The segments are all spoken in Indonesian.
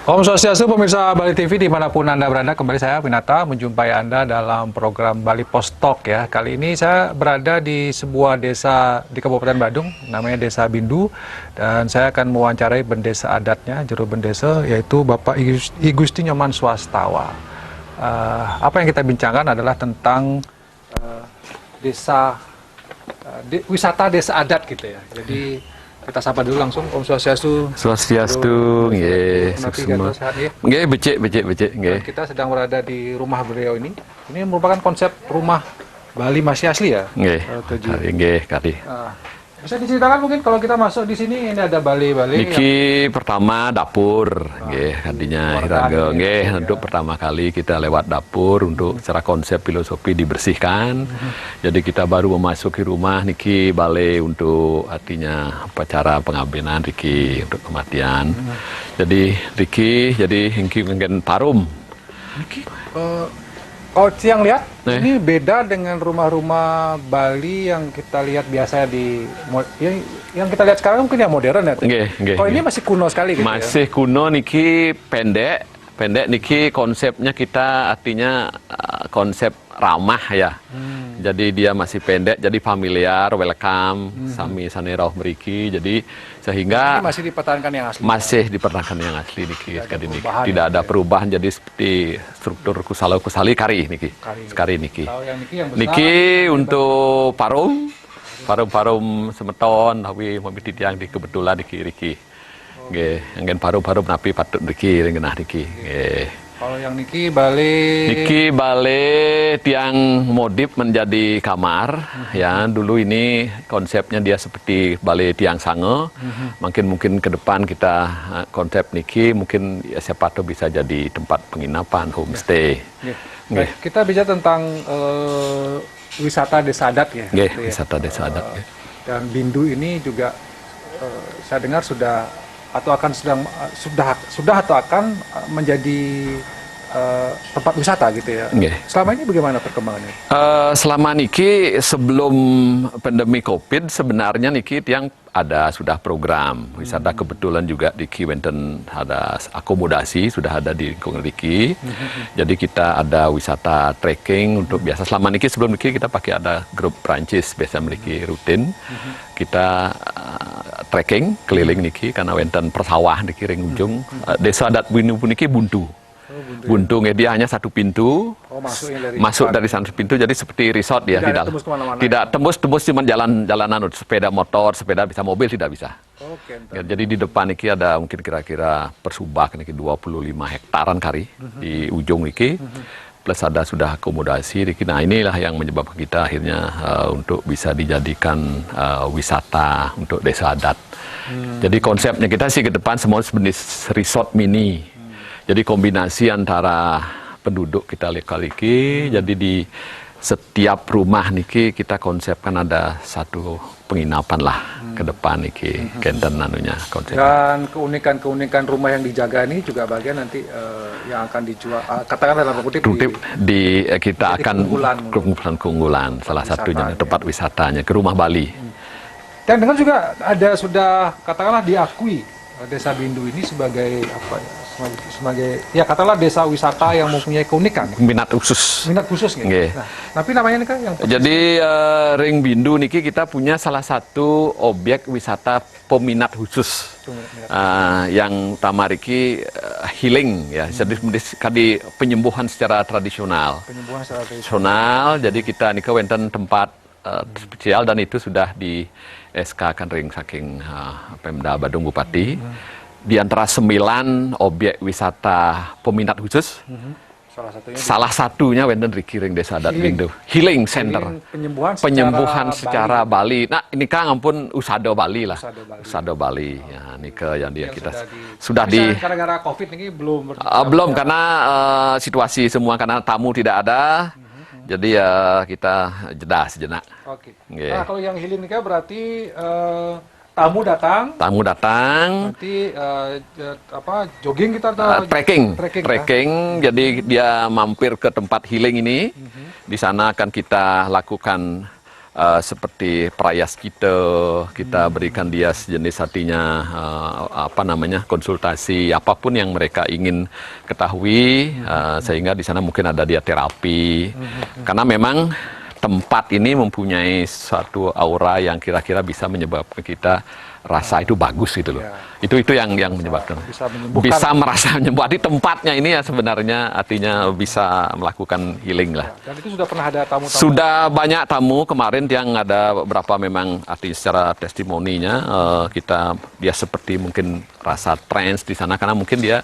Om Swastiastu, pemirsa Bali TV dimanapun Anda berada, kembali saya Winata menjumpai Anda dalam program Bali Post Talk ya. Kali ini saya berada di sebuah desa di Kabupaten Badung, namanya Desa Bindu, dan saya akan mewawancarai bendesa adatnya, juru bendesa, yaitu Bapak I Gusti Nyoman Swastawa. Apa yang kita bincangkan adalah tentang wisata desa adat gitu ya. Jadi kita sapa dulu langsung. Om Swastiastu. Swastiastu, nggih, semua. Nggih, becik, nggih. Kita sedang berada di rumah beliau ini. Ini merupakan konsep rumah Bali masih asli ya? Nggih. Nggih, kali. Bisa diceritakan mungkin kalau kita masuk di sini ini ada Bali-Bali. Niki pertama dapur, nggih, kadinya Hiraga, nggih, untuk pertama kali kita lewat dapur untuk secara konsep filosofi dibersihkan. Jadi kita baru memasuki rumah niki Bali untuk artinya upacara pengabenan Riki untuk kematian. Jadi Riki, jadi Hingki mungkin parum. Niki, kalau siang lihat, ini beda dengan rumah-rumah Bali yang kita lihat biasanya yang kita lihat sekarang mungkin yang modern ya. Kalau ini masih kuno sekali gitu. Masih kuno niki pendek niki konsepnya kita artinya konsep ramah ya. Jadi dia masih pendek, jadi familiar, welcome, sami sane rauh mriki. Jadi sehingga ini masih dipertahankan yang asli. Masih dipertahankan yang asli niki. Tidak ada perubahan jadi seperti struktur kusali kari niki. Sekari niki. Niki untuk parum semeton tapi titiang di kebetulan niki riki. Nggih, anggen parum napi patut niki ngenah niki. Nggih. Kalau yang Niki Bali tiang modif menjadi kamar ya. Dulu ini konsepnya dia seperti Bali tiang sange. Mungkin ke depan kita konsep Niki mungkin ya, siapa tahu bisa jadi tempat penginapan homestay. Baik, kita bicara tentang wisata desa adat ya. Wisata desa adat. Dan Bindu ini juga saya dengar sudah atau akan menjadi tempat wisata gitu ya. Selama ini bagaimana perkembangannya? Selama niki sebelum pandemi Covid sebenarnya niki yang sudah program wisata, kebetulan juga di Kiwenten ada akomodasi sudah ada di lingkungan Riki. Jadi kita ada wisata trekking untuk biasa selama niki, sebelum niki kita pakai ada grup Prancis biasa memiliki rutin. Kita trekking keliling niki karena wenten persawah niki ring ujung. Desa adat Bindu niki buntu. Buntu dia hanya satu pintu, masuk dari satu pintu, jadi seperti resort ya, tidak tembus cuma jalanan sepeda motor, sepeda bisa, mobil tidak bisa. Ya, jadi di depan niki ada mungkin kira-kira persubak niki 25 hektaran kari di ujung niki, plus ada sudah akomodasi niki. Nah inilah yang menyebabkan kita akhirnya untuk bisa dijadikan wisata untuk desa adat. Jadi konsepnya kita sih ke depan semua jenis resort mini. Jadi kombinasi antara penduduk kita liki, jadi di setiap rumah niki kita konsepkan ada satu penginapan lah ke depan niki, kenten anunya konsepnya. Dan keunikan rumah yang dijaga ini juga bagian nanti yang akan dijual, katakanlah dalam kutip kita akan keunggulan salah satunya tempat wisatanya ke rumah Bali. Dan dengan juga ada sudah katakanlah diakui Desa Bindu ini sebagai apa ya? Sebagai ya katakanlah desa wisata yang mempunyai keunikan. Minat khusus gitu. Nah, tapi namanya ini kan yang jadi Ring Bindu niki kita punya salah satu objek wisata peminat khusus yang utama Riki healing ya. Jadi kadi penyembuhan secara tradisional. Jadi kita niki wenten tempat spesial dan itu sudah di SK kan ring saking Pemda Badung Bupati. Di antara 9 objek wisata peminat khusus, salah satunya wenten Riki ring Desa Adat Bindu. Healing Center, penyembuhan secara Bali. Nah ini kan ampun usado Bali lah, usado Bali. Ya ini yang kita sudah di. Gara-gara COVID ini belum karena situasi semua karena tamu tidak ada. Jadi ya kita jeda sejenak. Oke. Nah kalau yang healing ini berarti tamu datang. Nanti jogging kita atau trekking. Jadi dia mampir ke tempat healing ini. Di sana akan kita lakukan seperti perayas kita berikan dia sejenis artinya konsultasi apapun yang mereka ingin ketahui, sehingga di sana mungkin ada dia terapi, karena memang tempat ini mempunyai suatu aura yang kira-kira bisa menyebabkan kita rasa itu bagus gitu loh. Itu yang menyebabkan bisa merasa menyembuh. Di tempatnya ini ya sebenarnya artinya bisa melakukan healing lah. Dan itu sudah pernah ada tamu-tamu? Sudah banyak tamu kemarin yang ada beberapa memang arti secara testimoninya dia seperti mungkin rasa trance di sana karena mungkin dia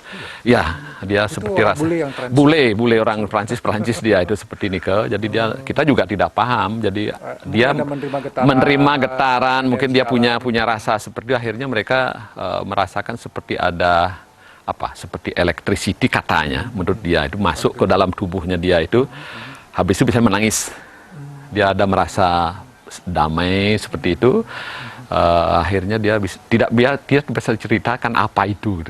seperti rasa bule orang Prancis dia itu seperti Nike. Jadi kita juga tidak paham. Jadi dia menerima getaran, mungkin dia punya rasa seperti akhirnya mereka merasakan seperti ada seperti electricity katanya menurut dia itu masuk ke dalam tubuhnya dia itu, habis itu bisa menangis, dia ada merasa damai seperti itu, akhirnya dia tidak bisa ceritakan apa itu,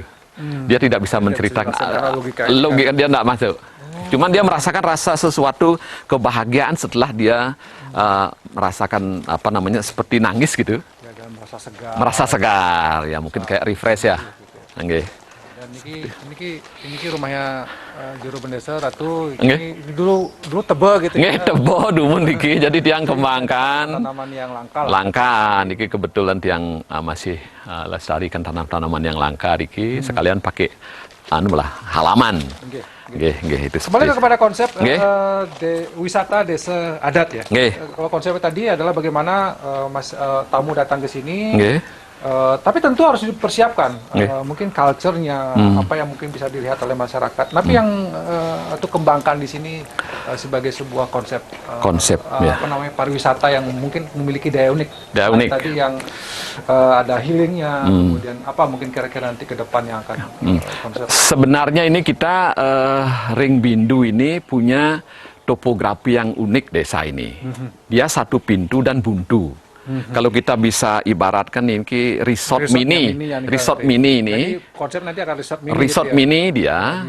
dia tidak bisa menceritakan logika dia tidak masuk, cuman dia merasakan rasa sesuatu kebahagiaan setelah dia merasakan seperti nangis gitu. Merasa segar ya, mungkin kayak refresh ya. Nggih. Dan ini rumahnya Juru Bendesa Ratu. Ini dulu tebal gitu. Nggih, tebal dulu niki. Jadi tiang kembangkan tanaman yang langka. Langka niki kebetulan tiang masih lestarikan tanaman yang langka niki sekalian pakai halaman. Nggih, itu. Kembali kepada konsep wisata desa adat ya. Kalau konsepnya tadi adalah bagaimana tamu datang ke sini. Tapi tentu harus dipersiapkan, mungkin culture-nya, apa yang mungkin bisa dilihat oleh masyarakat. Tapi yang itu kembangkan di sini sebagai sebuah konsep pariwisata yang mungkin memiliki daya unik. Tadi yang ada healingnya, kemudian mungkin kira-kira nanti ke depan yang akan konsep. Sebenarnya ini kita Ring Bindu ini punya topografi yang unik desa ini. Dia satu pintu dan buntu. Kalau kita bisa ibaratkan ini resort mini ini. Jadi konsep nanti akan resort mini dia.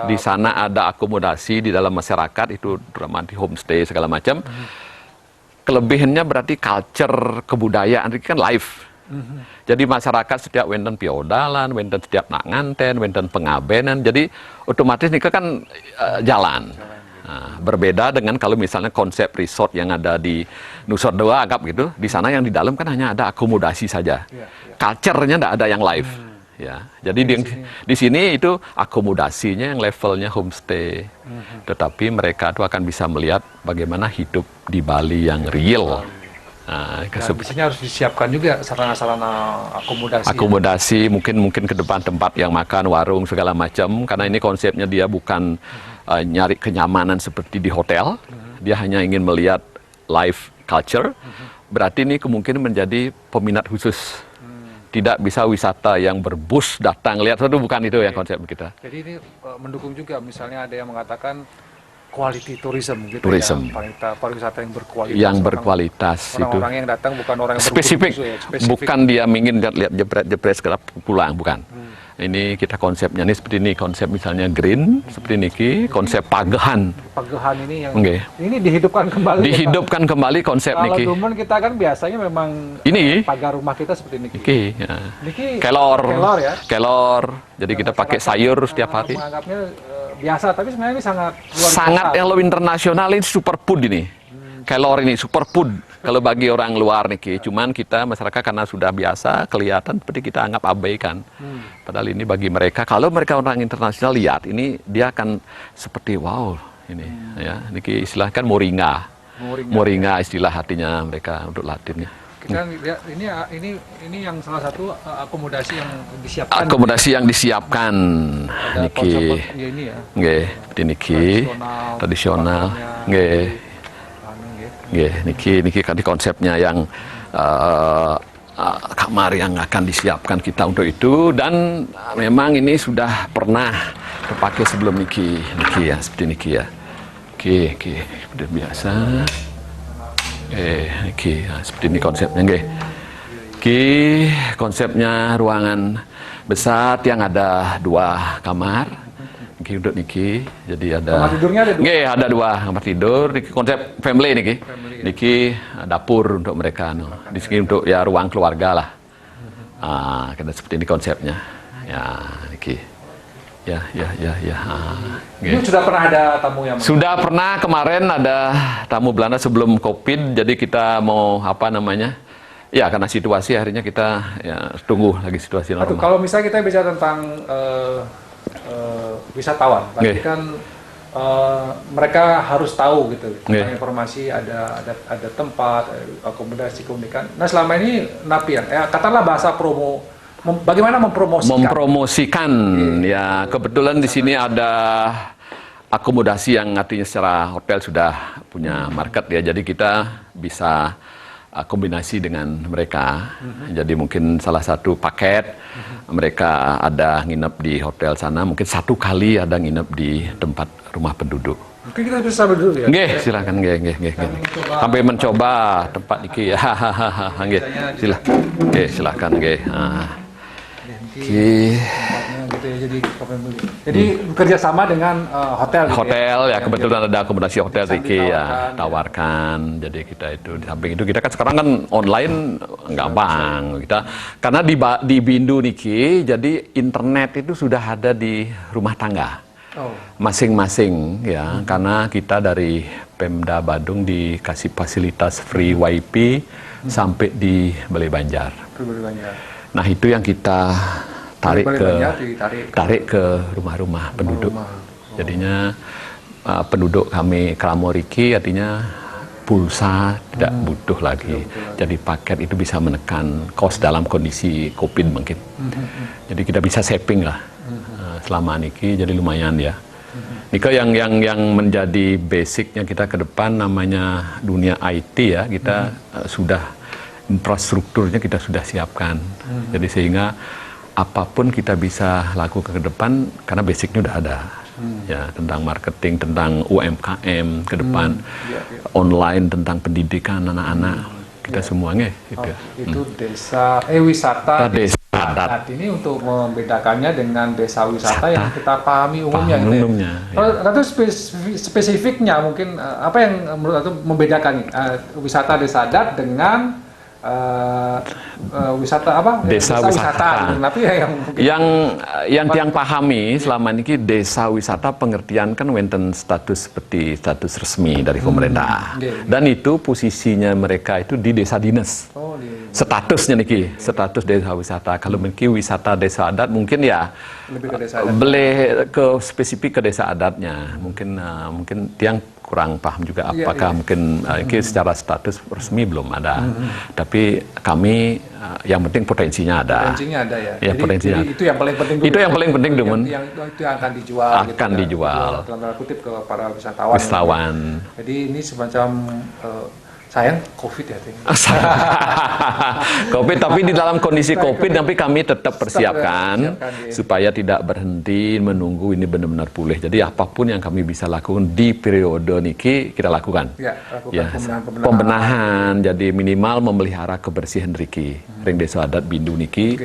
Di sana ada akomodasi di dalam masyarakat itu di homestay segala macam. Kelebihannya berarti culture kebudayaan ini kan live. Jadi masyarakat setiap wenten piodalan, wenten setiap nak nganten, wenten pengabenan. Jadi otomatis ini kan jalan. Nah, berbeda dengan kalau misalnya konsep resort yang ada di Nusa Dua Agap gitu, di sana yang di dalam kan hanya ada akomodasi saja, culture-nya tidak ada yang live, ya. Jadi di sini itu akomodasinya yang levelnya homestay, tetapi mereka tuh akan bisa melihat bagaimana hidup di Bali yang real. Nah, biasanya harus disiapkan juga sarana-sarana akomodasi. Akomodasi mungkin ke depan tempat yang makan, warung segala macam, karena ini konsepnya dia bukan nyari kenyamanan seperti di hotel, dia hanya ingin melihat live culture. Berarti ini kemungkinan menjadi peminat khusus. Tidak bisa wisata yang berbus datang lihat, itu bukan itu yang konsep kita. Jadi ini mendukung juga, misalnya ada yang mengatakan quality tourism gitu. Pariwisata yang berkualitas. Yang berkualitas itu. Orang-orang yang datang bukan orang yang spesifik. Bukan dia ingin lihat jepret segera pulang, bukan. Ini kita konsepnya ini seperti ini, konsep misalnya green seperti niki, konsep pagehan. Pagehan ini yang ini dihidupkan kembali. Dihidupkan kembali konsep niki. Kalau Dumun kita kan biasanya memang ini pagar rumah kita seperti niki. Niki kelor ya. Kelor. Jadi kita pakai sayur setiap hari. Menganggapnya biasa, tapi sebenarnya ini sangat luar biasa. Sangat yang lebih internasional, ini superfood ini. Kelor ini superfood kalau bagi orang luar nih, cuman kita masyarakat karena sudah biasa kelihatan seperti kita anggap abaikan. Padahal ini bagi mereka, kalau mereka orang internasional lihat ini, dia akan seperti wow ini ya. Niki istilahkan moringa istilah artinya mereka untuk Latinnya. Kita lihat ini yang salah satu akomodasi yang disiapkan. Akomodasi yang disiapkan niki. Ini ya. Nggih, seperti niki tradisional. Nggih. Niki kan di konsepnya yang kamar yang akan disiapkan kita untuk itu, dan memang ini sudah pernah terpakai sebelum niki ya, seperti niki ya. Oke, udah biasa. Niki seperti ini konsepnya nggih. Konsepnya ruangan besar yang ada 2 kamar. Niki untuk niki. Jadi ada Kamar tidurnya ada 2. Nggih, ada 2 kamar tidur. Niki konsep family niki. Niki dapur untuk mereka Di sini untuk ya ruang keluarga lah. Karena seperti ini konsepnya. Ya, niki. Ya. Ini sudah pernah ada tamu yang Sudah pernah kemarin ada tamu Belanda sebelum Covid. Jadi kita mau Ya, karena situasi akhirnya kita tunggu lagi situasi normal. Kalau misalnya kita bicara tentang wisatawan, berarti kan mereka harus tahu gitu tentang informasi, ada tempat, akomodasi, komunikasi. Nah selama ini Napi katakanlah bahasa promo, bagaimana mempromosikan? Ya kebetulan di sini ada akomodasi yang artinya secara hotel sudah punya market ya, jadi kita bisa kombinasi dengan mereka. Jadi mungkin salah satu paket mereka ada nginep di hotel sana, mungkin 1 kali ada nginep di tempat rumah penduduk. Mungkin kita bisa dulu ya. Nggih, silakan nggih. Sampai mencoba tempat iki ya. Nggih. Silakan nggih. Gitu ya, jadi bekerja sama dengan hotel. Hotel ya, kebetulan ada akomodasi hotel Riki ya, tawarkan. Jadi kita itu di samping itu kita kan sekarang kan online gampang kita, karena di Bindu Niki, jadi internet itu sudah ada di rumah tangga masing-masing ya, karena kita dari Pemda Badung dikasih fasilitas free wifi sampai di Balai Banjar. Nah itu yang kita tarik ke rumah-rumah penduduk. Jadinya penduduk kami Kramoriki artinya pulsa tidak butuh lagi. Jadi paket itu bisa menekan kos dalam kondisi COVID mungkin. Jadi kita bisa saving lah selama niki, jadi lumayan ya. Nika yang menjadi basicnya kita ke depan namanya dunia IT ya, kita sudah infrastrukturnya kita sudah siapkan. Jadi sehingga apapun kita bisa lakukan ke depan karena basicnya udah ada. Ya, tentang marketing, tentang UMKM ke depan, online, tentang pendidikan anak-anak, kita semuanya gitu. Itu desa wisata. Desa adat ini untuk membedakannya dengan desa wisata yang kita pahami umumnya. Kalau spesifiknya mungkin apa yang menurut Atu membedakan wisata desa adat dengan wisata apa? Desa wisata. Tapi yang pahami selama ini desa wisata pengertian kan wenten status seperti status resmi dari pemerintah. Dan itu posisinya mereka itu di desa dinas. Statusnya niki, status desa wisata. Kalau niki wisata desa adat mungkin ya lebih ke desa adat. Boleh ke spesifik ke desa adatnya. Mungkin tiang kurang paham juga apakah mungkin secara status resmi belum ada. Tapi kami yang penting potensinya ada. Potensinya ada ya. Ya, potensinya. Jadi itu yang paling penting dulu. Itu yang paling penting dulu. Itu yang akan dijual. Akan dijual. Dalam tanda kutip ke para wisatawan. Jadi ini semacam sayang COVID ya. COVID, tapi di dalam kondisi COVID, tapi kami tetap persiapkan supaya tidak berhenti menunggu ini benar-benar pulih. Jadi apapun yang kami bisa lakukan di periode niki kita lakukan. Pembenahan. Jadi minimal memelihara kebersihan Riki, ring desa adat Bindu niki.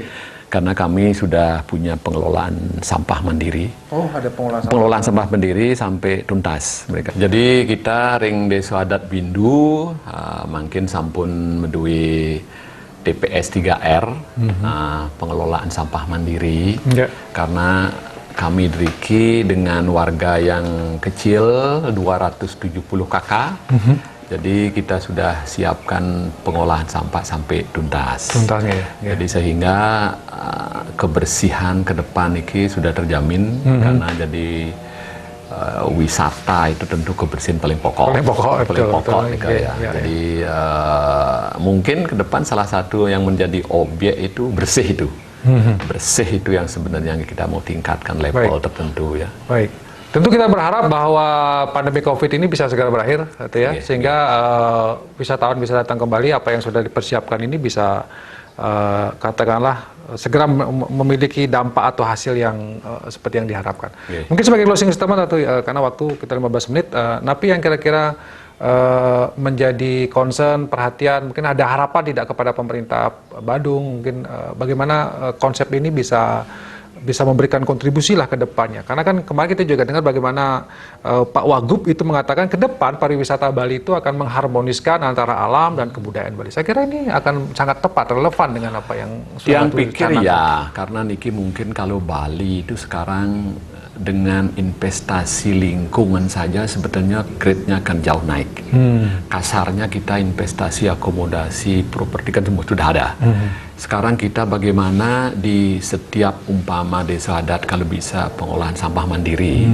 Karena kami sudah punya pengelolaan sampah mandiri. Oh, ada pengelolaan sampah mandiri sampai tuntas mereka. Jadi kita ring desa adat Bindu makin sampun medui TPS 3R, pengelolaan sampah mandiri. Karena kami Riki dengan warga yang kecil 270 kakak. Jadi kita sudah siapkan pengolahan sampah sampai tuntas. Tuntasnya ya. Jadi sehingga kebersihan ke depan ini sudah terjamin karena jadi wisata itu tentu kebersihan paling pokok. Paling pokok. Jadi mungkin ke depan salah satu yang menjadi objek itu bersih itu. Bersih itu yang sebenarnya kita mau tingkatkan level tertentu ya. Baik. Tentu kita berharap bahwa pandemi COVID ini bisa segera berakhir, sehingga wisatawan bisa datang kembali. Apa yang sudah dipersiapkan ini bisa katakanlah segera memiliki dampak atau hasil yang seperti yang diharapkan. Mungkin sebagai closing statement atau karena waktu kita 15 menit, Napi yang kira-kira menjadi concern, perhatian, mungkin ada harapan tidak kepada pemerintah Badung, mungkin bagaimana konsep ini bisa bisa memberikan kontribusi lah ke depannya. Karena kan kemarin kita juga dengar bagaimana Pak Wagub itu mengatakan ke depan pariwisata Bali itu akan mengharmoniskan antara alam dan kebudayaan Bali. Saya kira ini akan sangat tepat, relevan dengan apa yang sudah pikir ya, karena Niki mungkin kalau Bali itu sekarang dengan investasi lingkungan saja sebetulnya grade-nya akan jauh naik. Kasarnya kita investasi akomodasi, properti kan semua sudah ada. Sekarang kita bagaimana di setiap umpama desa adat kalau bisa pengolahan sampah mandiri,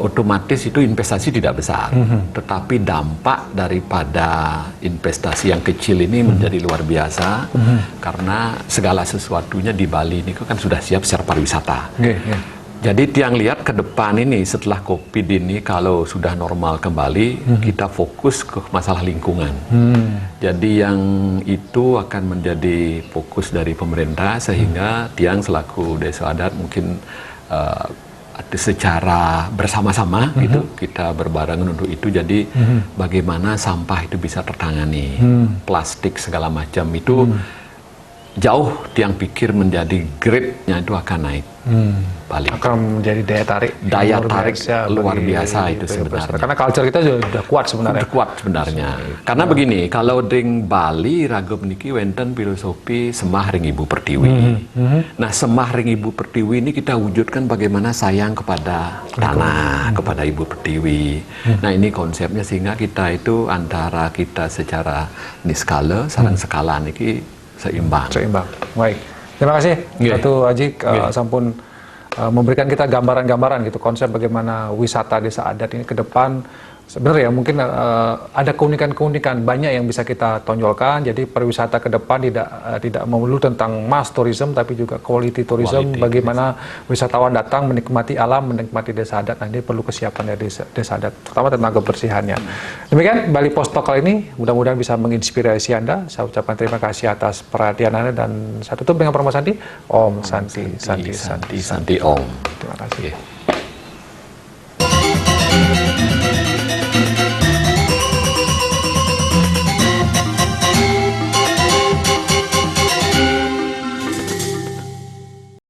otomatis itu investasi tidak besar. Tetapi dampak daripada investasi yang kecil ini menjadi luar biasa, karena segala sesuatunya di Bali ini kan sudah siap secara pariwisata. Jadi tiang lihat ke depan ini setelah COVID ini kalau sudah normal kembali, kita fokus ke masalah lingkungan. Jadi yang itu akan menjadi fokus dari pemerintah sehingga tiang selaku desa adat mungkin secara bersama-sama gitu kita berbarengan untuk itu. Jadi bagaimana sampah itu bisa tertangani, plastik segala macam itu jauh tiang pikir menjadi grade-nya itu akan naik. Bali akan menjadi daya tarik luar biasa itu sebenarnya. Karena culture kita sudah kuat sebenarnya. Sudah kuat sebenarnya. Karena begini, kalau ding Bali ragam niki wenten filosofi semah ring Ibu Pertiwi. Nah, semah ring Ibu Pertiwi ini kita wujudkan bagaimana sayang kepada tanah, kepada Ibu Pertiwi. Nah, ini konsepnya sehingga kita itu antara kita secara niskala, sarang skala niki seimbang. Baik. Terima kasih Datu Haji sampun memberikan kita gambaran-gambaran gitu konsep bagaimana wisata desa adat ini ke depan. Sebenarnya mungkin ada keunikan-keunikan banyak yang bisa kita tonjolkan. Jadi pariwisata ke depan tidak melulu tentang mass tourism tapi juga quality tourism. Bagaimana wisatawan datang menikmati alam, menikmati desa adat. Nah, ini perlu kesiapan dari desa adat, terutama tentang kebersihannya. Demikian Bali Post Talk kali ini, mudah-mudahan bisa menginspirasi Anda. Saya ucapkan terima kasih atas perhatian Anda dan saya tutup dengan Perma Santi. Om Santi Santi Santi Santi Om. Terima kasih.